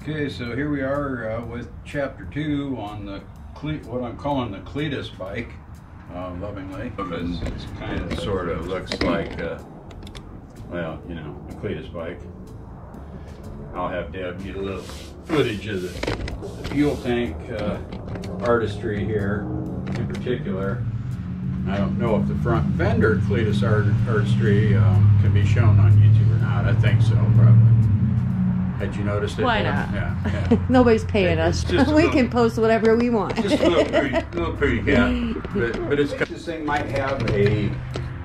Okay, so here we are with chapter 2 on the what I'm calling the Cletus bike, lovingly, because it's kind of sort of looks like, well, you know, a Cletus bike. I'll have Deb get a little footage of the fuel tank artistry here in particular. I don't know if the front fender Cletus artistry can be shown on YouTube or not. I think so, probably. Had you noticed it? Why not? Yeah. Nobody's paying us. We can post whatever we want. Just a little pretty, yeah. But it's this thing might have a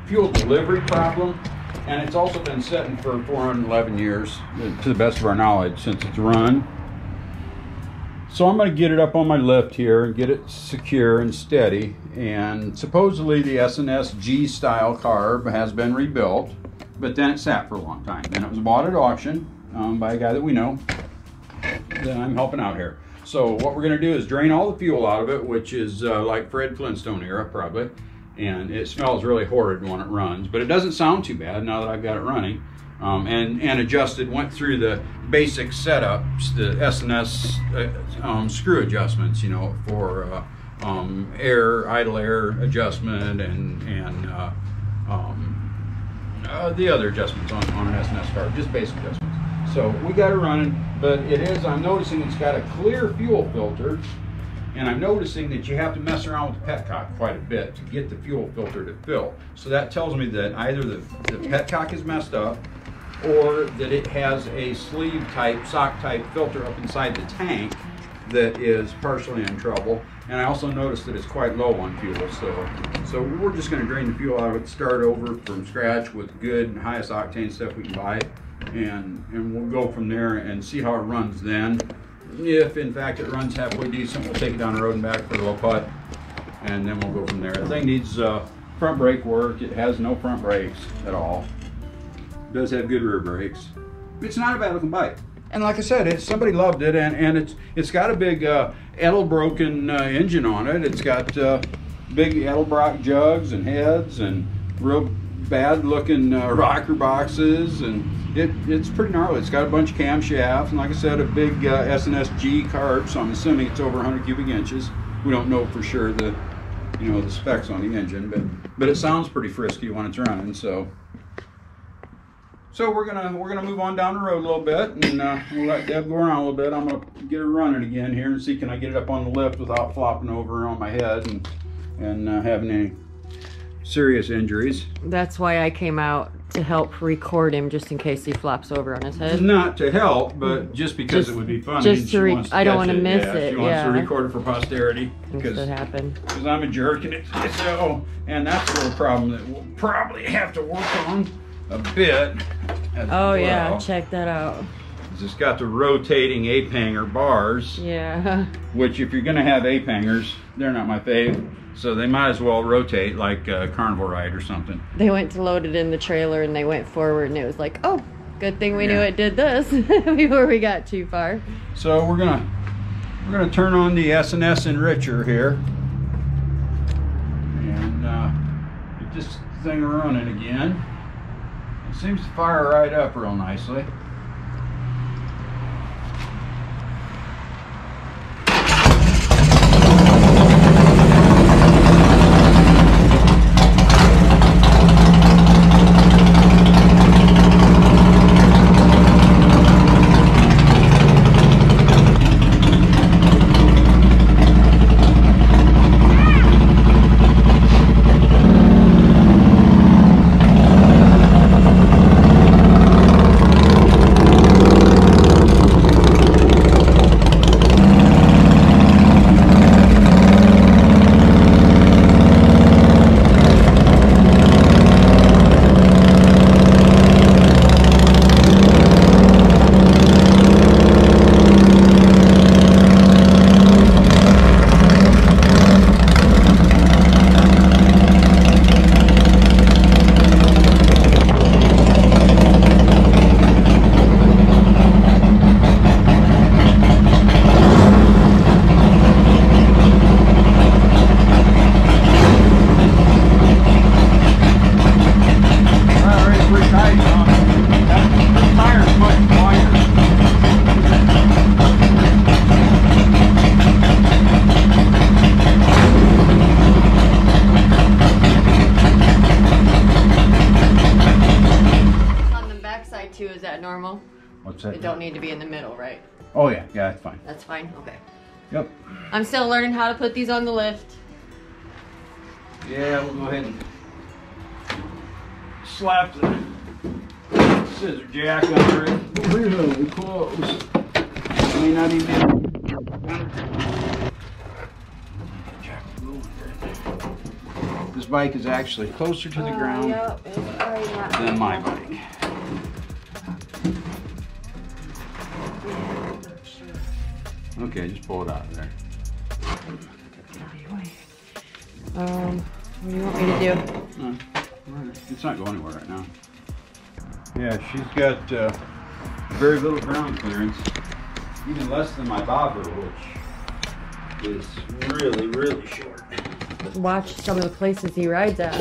fuel delivery problem, and it's also been sitting for 411 years, to the best of our knowledge, since it's run. So I'm going to get it up on my lift here and get it secure and steady. And supposedly the S&S G style carb has been rebuilt, but then it sat for a long time. Then it was bought at auction by a guy that we know that I'm helping out here. So what we're going to do is drain all the fuel out of it, which is like Fred Flintstone era probably, and it smells really horrid when it runs, but it doesn't sound too bad now that I've got it running. And adjusted, went through the basic setups, the S&S screw adjustments, you know, for idle air adjustment and the other adjustments on an S&S car, just basic adjustments. So we got it running, but I'm noticing it's got a clear fuel filter, and I'm noticing that you have to mess around with the petcock quite a bit to get the fuel filter to fill. So that tells me that either the petcock is messed up, or that it has a sleeve type, sock type filter up inside the tank that is partially in trouble. And I also noticed that it's quite low on fuel, so we're just going to drain the fuel out of it, start over from scratch with good highest octane stuff we can buy, and we'll go from there and see how it runs then. If in fact it runs halfway decent, we'll take it down the road and back for a low putt, and then we'll go from there. The thing needs front brake work. It has no front brakes at all. It does have good rear brakes. It's not a bad looking bike. And like I said, somebody loved it, and it's got a big Edelbrocken engine on it. It's got big Edelbrock jugs and heads and real bad looking rocker boxes, and it's pretty gnarly. It's got a bunch of camshafts, and like I said, a big S&S G carb, so I'm assuming it's over 100 cubic inches. We don't know for sure the specs on the engine, but it sounds pretty frisky when it's running. So we're gonna move on down the road a little bit, and we'll let Deb go around a little bit. I'm gonna get her running again here and see can I get it up on the lift without flopping over on my head and having any serious injuries. That's why I came out to help record him, just in case he flops over on his head. Not to help, but just because it would be funny. Just to I don't want to miss it. She wants to record it for posterity. Because it happened. Because I'm a jerk, and and that's a little problem that we'll probably have to work on a bit. Oh yeah, check that out. It's got the rotating ape hanger bars. Yeah. Which, if you're going to have ape hangers, they're not my fave. So they might as well rotate like a carnival ride or something. They went to load it in the trailer and they went forward, and it was like, oh, good thing we knew it did this before we got too far. So we're gonna turn on the S&S enricher here and get this thing running again. It seems to fire right up real nicely. What's that? It don't need to be in the middle, right? Oh yeah, yeah, that's fine. That's fine, okay. Yep. I'm still learning how to put these on the lift. Yeah, we'll go ahead and slap the scissor jack under it really close. May not even This bike is actually closer to the ground than my bike. Okay, just pull it out of there. What do you want me to do? It's not going anywhere right now. Yeah, she's got very little ground clearance, even less than my bobber, which is really, really short. Watch some of the places he rides at.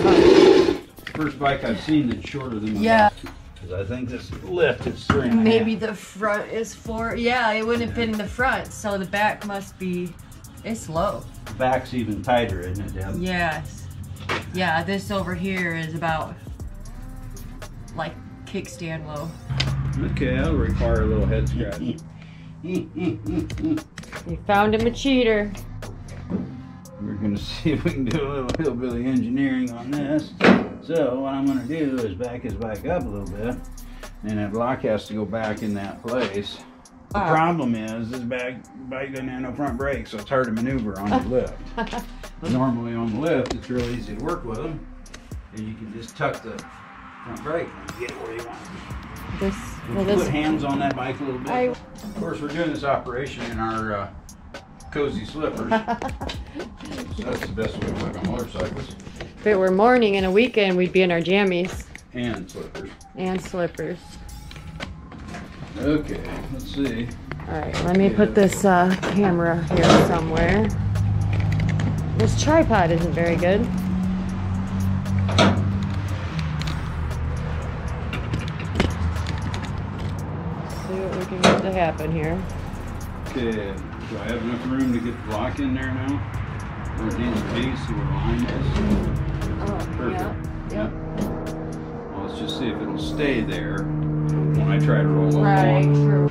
First bike I've seen that's shorter than my bobber. Because I think this lift is 3.5. Maybe the front is 4. Yeah, it wouldn't fit in the front, so the back must be. It's low. The back's even tighter, isn't it, Deb? Yes. Yeah, this over here is about like kickstand low. Okay, that'll require a little head scratch. We found him a cheater. We're going to see if we can do a little hillbilly engineering on this. So what I'm going to do is back his bike up a little bit, and that block has to go back in that place. The problem is this bike doesn't have no front brakes, so it's hard to maneuver on the lift. Normally on the lift, it's real easy to work with them, and you can just tuck the front brake and get it where you want. Put hands on that bike a little bit. Of course, we're doing this operation in our cozy slippers. So that's the best way to work on motorcycles. If it were morning and a weekend, we'd be in our jammies. And slippers. And slippers. Okay, let's see. Alright, let me put this camera here somewhere. This tripod isn't very good. Let's see what we can get to happen here. Okay, do I have enough room to get the block in there now? Or it needs to be, see where the line is? Oh, perfect. Yep. Well, let's just see if it'll stay there when I try to roll up. Right, true.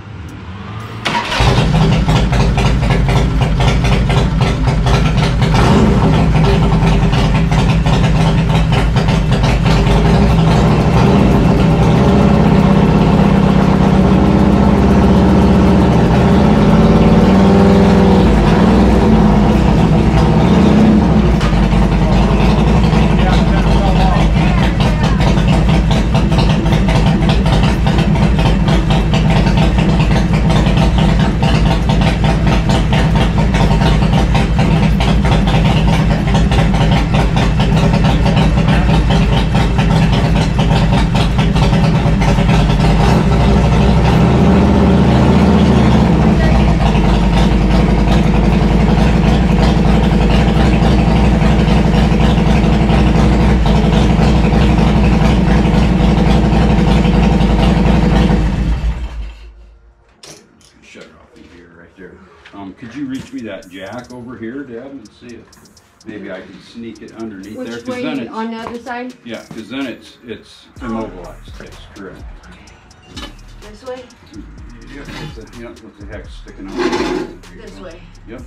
Could you reach me that jack over here, Deb, and see if maybe I can sneak it underneath there? Which way? Then it's, on the other side? Yeah, because then it's immobilized. It's correct. This way? Yep, with the hex sticking out. This way? Yep.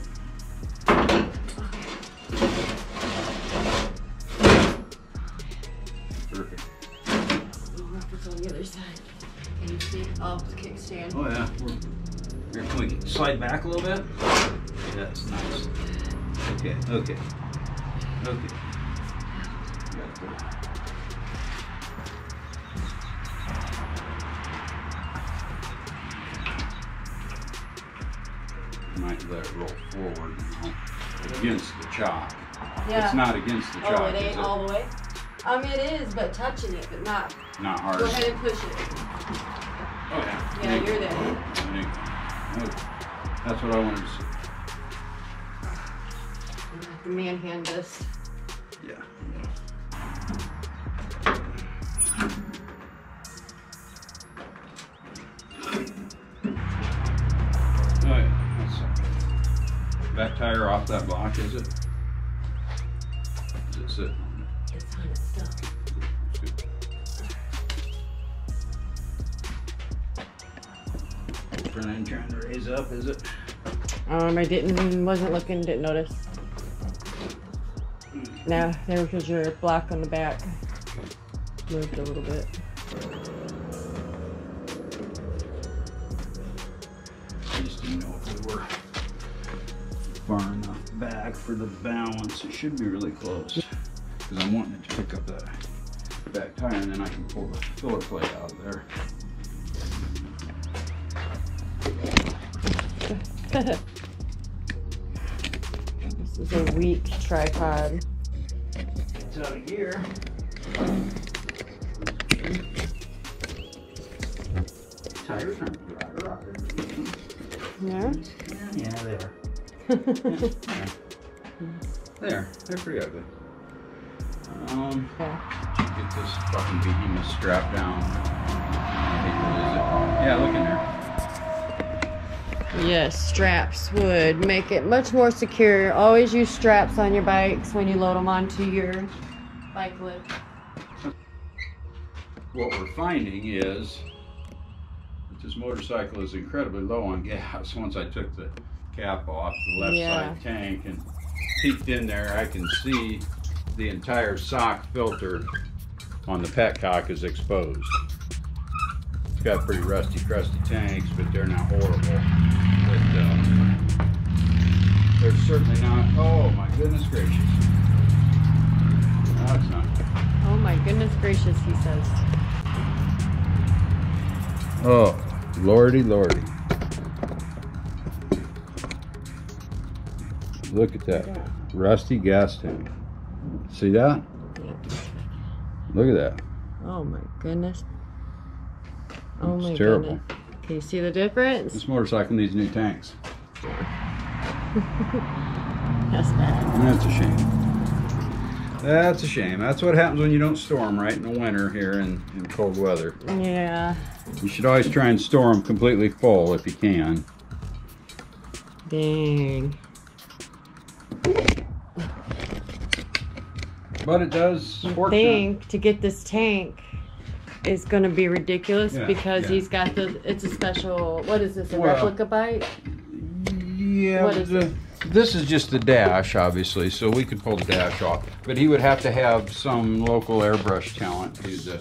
Perfect. It's on the other side. Can you see? Oh, the kickstand. Oh yeah. Here, can we slide back a little bit? Yeah, that's nice. Okay. Might let it roll forward now. Against the chock. Yeah. It's not against the chock. Oh, it ain't all the way? It is, but touching it, but not. Not hard. Go ahead and push it. Oh yeah. Yeah, you're there. Okay. That's what I wanted to see. I'm gonna have to manhand this. Yeah. Alright, back tire off that block, is it? Is it sitting on it? It's on it still. That's good. wiper and then trying to raise up, is it? Wasn't looking, didn't notice. Now, there was your block on the back. Moved a little bit. I just didn't know if we were far enough back for the balance. It should be really close. Because I'm wanting it to pick up that back tire and then I can pull the filler plate out of there. This is a weak tripod. It's out of gear. Tires aren't rocker. Yeah? Yeah, they are. There, they're pretty ugly. Okay. Get this fucking behemoth strapped down. I hate to lose it. Yeah, look in there. Yes, straps would make it much more secure. Always use straps on your bikes when you load them onto your bike lift. What we're finding is that this motorcycle is incredibly low on gas. Once I took the cap off the left side tank and peeked in there, I can see the entire sock filter on the petcock is exposed. It's got pretty rusty, crusty tanks, but they're not horrible. But they're certainly not. Oh my goodness gracious! No, it's not. Oh my goodness gracious, he says. Oh, lordy, lordy! Look at that rusty gas tank. See that? Look at that. Oh my goodness. Oh my It's terrible. goodness. Can you see the difference? This motorcycle needs new tanks. That's bad. And that's a shame. That's a shame. That's what happens when you don't store them right in the winter here in cold weather. Yeah. You should always try and store them completely full if you can. Dang. But it does. I think to get this tank is going to be ridiculous because he's got it's a special, what is this, a replica bike? Yeah, what is this is just the dash, obviously, so we could pull the dash off. But he would have to have some local airbrush talent to do the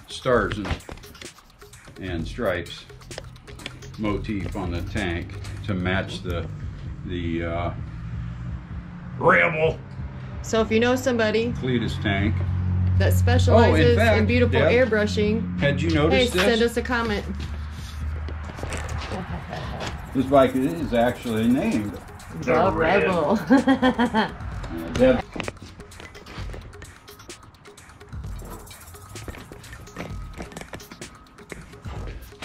stars and stripes motif on the tank to match the Rebel. So if you know somebody Cletus tank that specializes in beautiful Deb, airbrushing, had you noticed this? Send us a comment. This bike is actually named The Rebel. Deb.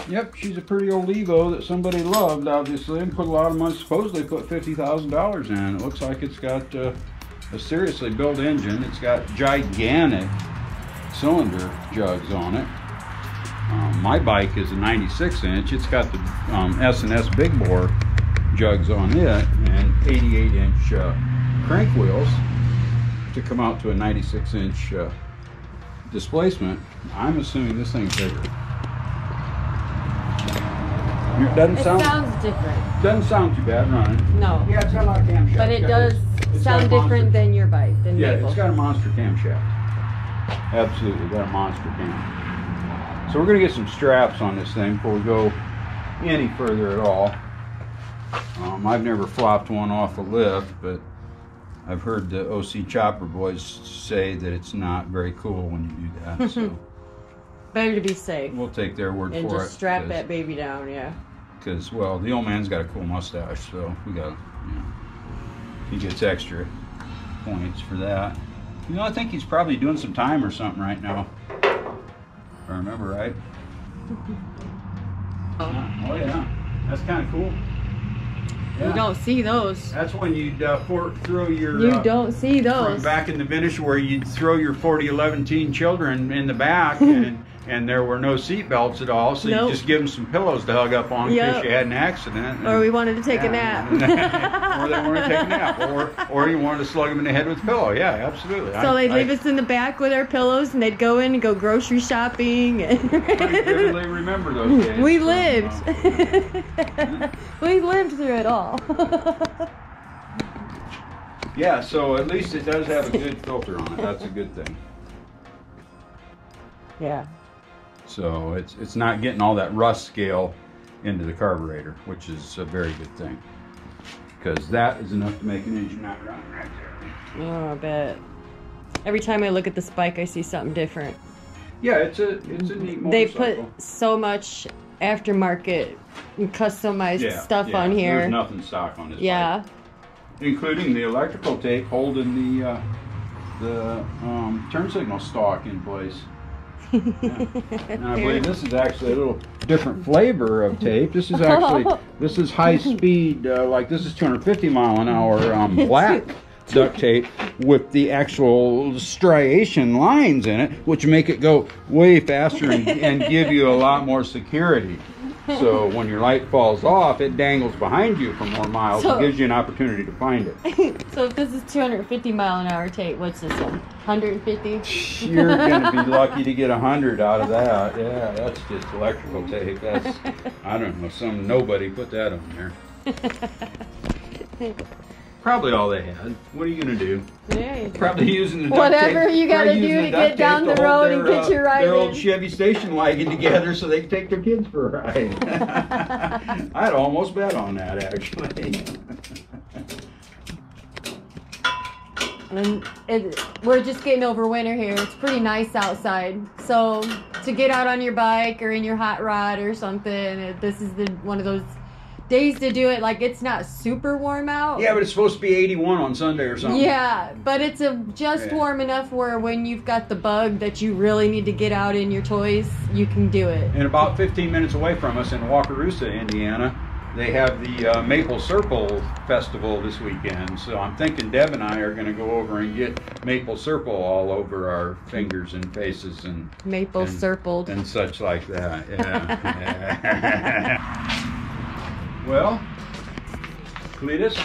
Yep, she's a pretty old Evo that somebody loved, obviously, and put a lot of money, supposedly put $50,000 in. It looks like it's got a seriously built engine. It's got gigantic cylinder jugs on it. My bike is a 96-inch. It's got the S&S big bore jugs on it and 88-inch crank wheels to come out to a 96-inch displacement. I'm assuming this thing's bigger. It sounds different. Doesn't sound too bad running. No. Yeah, it's got a lot of camshaft. But it does sound different than your bike, than Maple. It's got a monster camshaft. Absolutely, got a monster cam. So we're going to get some straps on this thing before we go any further at all. I've never flopped one off a lift, but I've heard the OC Chopper boys say that it's not very cool when you do that. So better to be safe. We'll take their word for it. And just strap that baby down, yeah. Because, well, the old man's got a cool mustache, so we got, he gets extra points for that. You know, I think he's probably doing some time or something right now. If I remember right. Oh yeah, that's kind of cool. Yeah. You don't see those. That's when you'd throw your... You don't see those. From back in the vintage where you'd throw your 40-11 teen children in the back and and there were no seat belts at all, so you just give them some pillows to hug up on in case you had an accident. Or we wanted to take a nap. Or they wanted to take a nap, or you wanted to slug them in the head with a pillow. Yeah, absolutely. So they'd leave us in the back with our pillows, and they'd go in and go grocery shopping. I vividly remember those days. We lived. We lived through it all. Yeah, so at least it does have a good filter on it. That's a good thing. Yeah. So it's not getting all that rust scale into the carburetor, which is a very good thing, because that is enough to make an engine not run right there. Oh, I bet. Every time I look at this bike, I see something different. Yeah, it's a neat motorcycle. They put so much aftermarket and customized stuff on here. There's nothing stock on this bike. Including the electrical tape holding the turn signal stalk in place. And I believe this is actually a little different flavor of tape. This is actually this is high speed, like this is 250 mile an hour black duct tape with the actual striation lines in it, which make it go way faster and give you a lot more security. So when your light falls off, it dangles behind you for more miles and gives you an opportunity to find it. So if this is 250 mile an hour tape, what's this one? 150? You're going to be lucky to get 100 out of that. Yeah, that's just electrical tape. That's, I don't know, some nobody put that on there. Probably all they had. What are you going to do? Yeah, probably using the duct whatever tape. you got to do to get down the road and get your ride their in. old Chevy station wagon together so they can take their kids for a ride. I'd almost bet on that, actually. And we're just getting over winter here. It's pretty nice outside. So to get out on your bike or in your hot rod or something, this is one of those days to do it. Like, it's not super warm out. Yeah, but it's supposed to be 81 on Sunday or something. Yeah, but it's just warm enough where when you've got the bug that you really need to get out in your toys, you can do it. And about 15 minutes away from us in Wakarusa, Indiana, they have the Maple Syrup Festival this weekend. So I'm thinking Deb and I are going to go over and get maple syrup all over our fingers and faces and maple syrup and such like that. Yeah. Well, Cletus.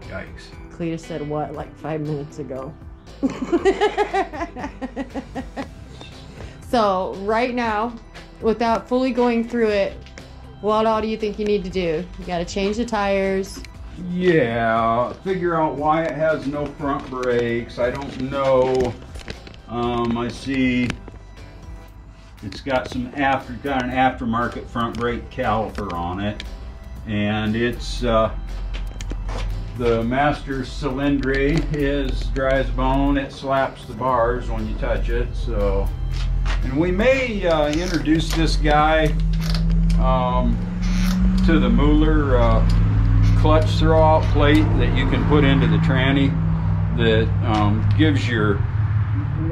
Yikes. Cletus said what, like 5 minutes ago? So, right now, without fully going through it, what all do you think you need to do? You got to change the tires. Yeah, figure out why it has no front brakes. I don't know. I see it's got an aftermarket front brake caliper on it, and it's the master cylindry is dry as bone. It slaps the bars when you touch it. So, and we may introduce this guy to the Mueller clutch throwout plate that you can put into the tranny that gives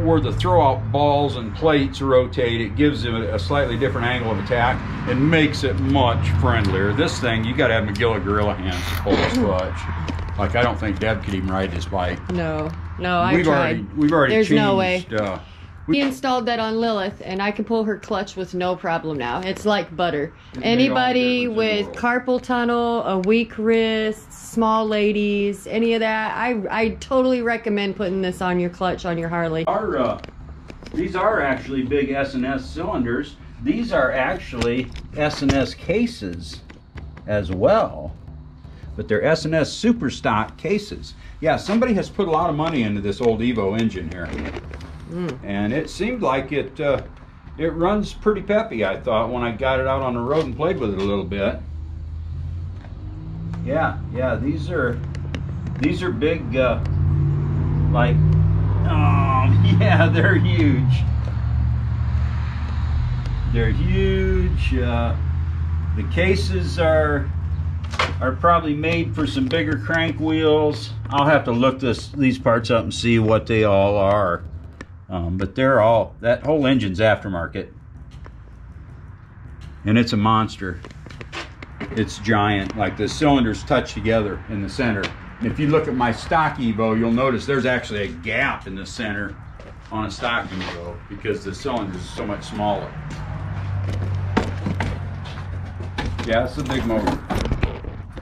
where the throwout balls and plates rotate, it gives it a slightly different angle of attack and makes it much friendlier. This thing, you got to have McGilla Gorilla hands to pull this clutch. Like, I don't think Deb could even ride this bike. No, I tried. We've already There's changed. No way. We installed that on Lilith, and I can pull her clutch with no problem now. It's like butter. Anybody with carpal tunnel, a weak wrist, small ladies, any of that, I totally recommend putting this on your clutch on your Harley. These are actually big S&S cylinders. These are actually S&S cases as well, but they're S&S super stock cases. Yeah, somebody has put a lot of money into this old Evo engine here. And it seemed like it runs pretty peppy, I thought, when I got it out on the road and played with it a little bit. Yeah, these are big, like, oh yeah, they're huge. They're huge. The cases are probably made for some bigger crank wheels. I'll have to look these parts up and see what they all are. But that whole engine's aftermarket. And it's a monster. It's giant. Like, the cylinders touch together in the center If you look at my stock Evo, you'll notice there's actually a gap in the center on a stock Evo because the cylinder is so much smaller. Yeah, it's a big motor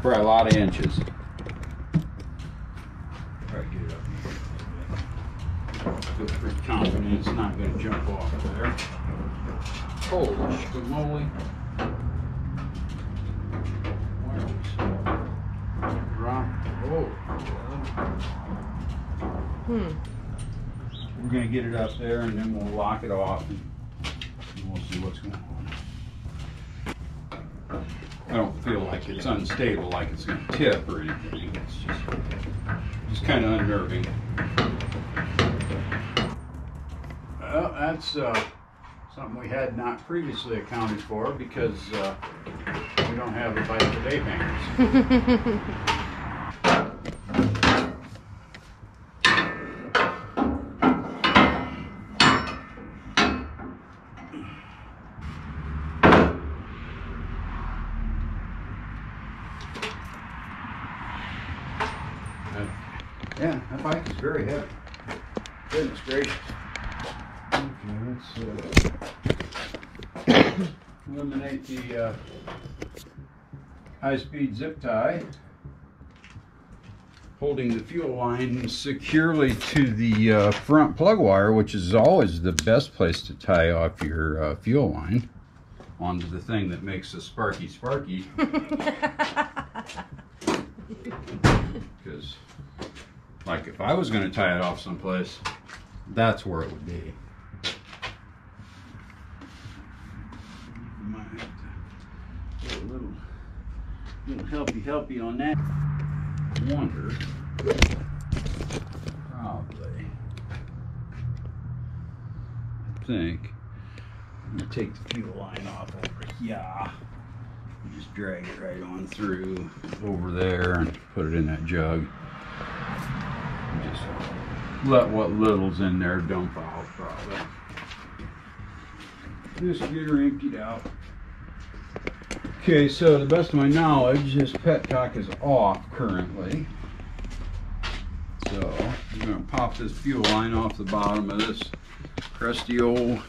for a lot of inches. Try to get it up. Feel pretty confident it's not going to jump off there. Holy schmoly. We're going to get it up there and then we'll lock it off and we'll see what's going on. I don't feel like it's unstable, like it's going to tip or anything. It's just kind of unnerving. Well, that's something we had not previously accounted for because we don't have the bike today bangers. Yeah, that bike is very heavy. Goodness gracious. Okay, let's eliminate the high-speed zip tie. Holding the fuel line securely to the front plug wire, which is always the best place to tie off your fuel line onto the thing that makes a sparky. Because like if I was going to tie it off someplace, that's where it would be. Might have to get a little helpy on that. Wonder, probably. I think I'm going to take the fuel line off over here. Just drag it right on through over there and put it in that jug. Just let what little's in there dump out, probably. Just get her emptied out. Okay, so to the best of my knowledge, this petcock is off currently. So I'm going to pop this fuel line off the bottom of this crusty old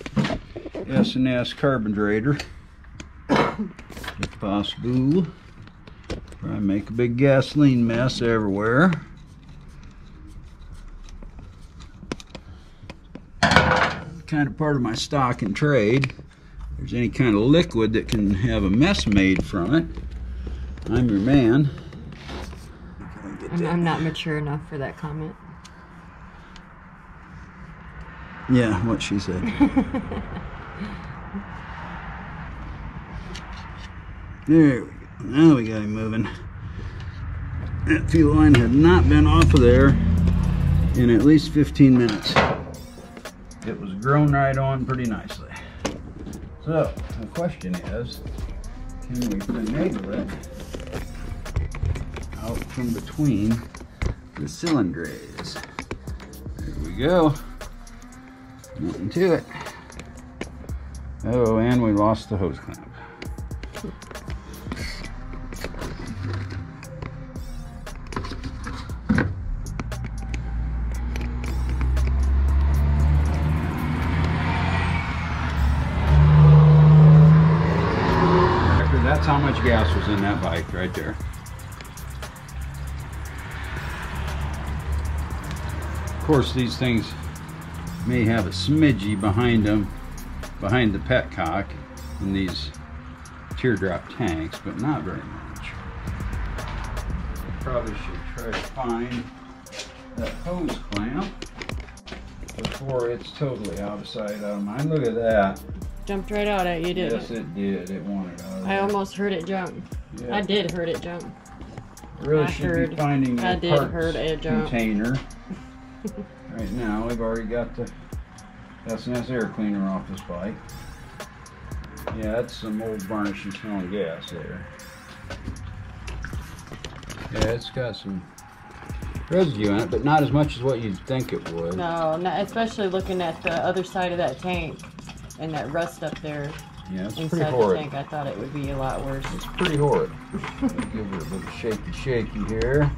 S&S carburetor. If possible. Probably make a big gasoline mess everywhere. Kind of part of my stock and trade. If there's any kind of liquid that can have a mess made from it, I'm your man. I'm not mature enough for that comment. Yeah, what she said. There we go. Now we got him moving. That fuel line had not been off of there in at least 15 minutes. It was grown right on pretty nicely. So, the question is, can we finagle it out from between the cylinders? There we go. Nothing to it. Oh, and we lost the hose clamp. That's how much gas was in that bike right there. Of course, these things may have a smidgey behind them, behind the petcock in these teardrop tanks, but not very much. Probably should try to find that hose clamp before it's totally out of sight, out of mind. Look at that. Jumped right out at you, didn't it? Yes, it did. It wanted out of I almost heard it jump. Yeah. I did heard it jump. Really should be finding a parts container. Right now, we've already got the S&S air cleaner off this bike. Yeah, that's some old varnishy smelling gas there. Yeah, it's got some residue in it, but not as much as what you'd think it would. No, not, especially looking at the other side of that tank. And that rust up there inside the tank, I thought it would be a lot worse. It's pretty horrid. Give her a little shaky here.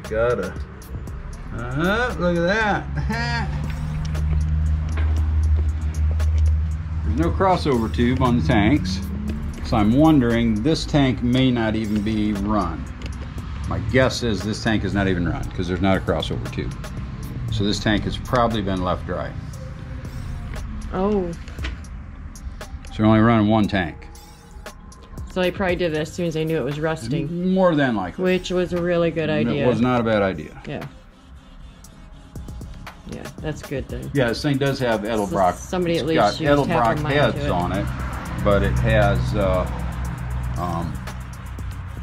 got a, look at that. There's no crossover tube on the tanks. So I'm wondering, this tank may not even be run. My guess is this tank is not even run because there's not a crossover tube. So this tank has probably been left dry. Oh. So you're only running one tank. So they probably did it as soon as they knew it was rusting. More than likely. Which was a really good idea. It was not a bad idea. Yeah. Yeah, that's good then. Yeah, this thing does have Edelbrock. So somebody at least got Edelbrock heads on it, but it has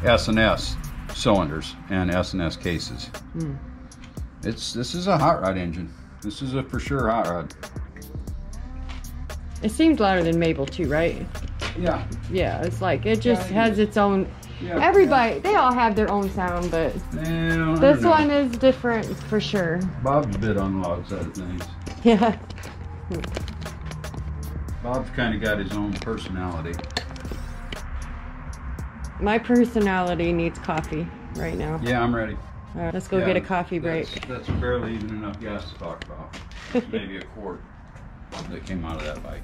S&S cylinders and S&S cases. Hmm. This is a hot rod engine. This is a for sure hot rod. It seems louder than Mabel too, right? Yeah. Yeah, it's like it just has its own. Yeah, everybody, they all have their own sound, but this one is different for sure. Bob's a bit on the loud side of things. Yeah. Bob's kind of got his own personality. My personality needs coffee right now. Yeah, I'm ready. All right, let's go get a coffee break. That's barely even enough gas to talk about. Maybe a quart that came out of that bike.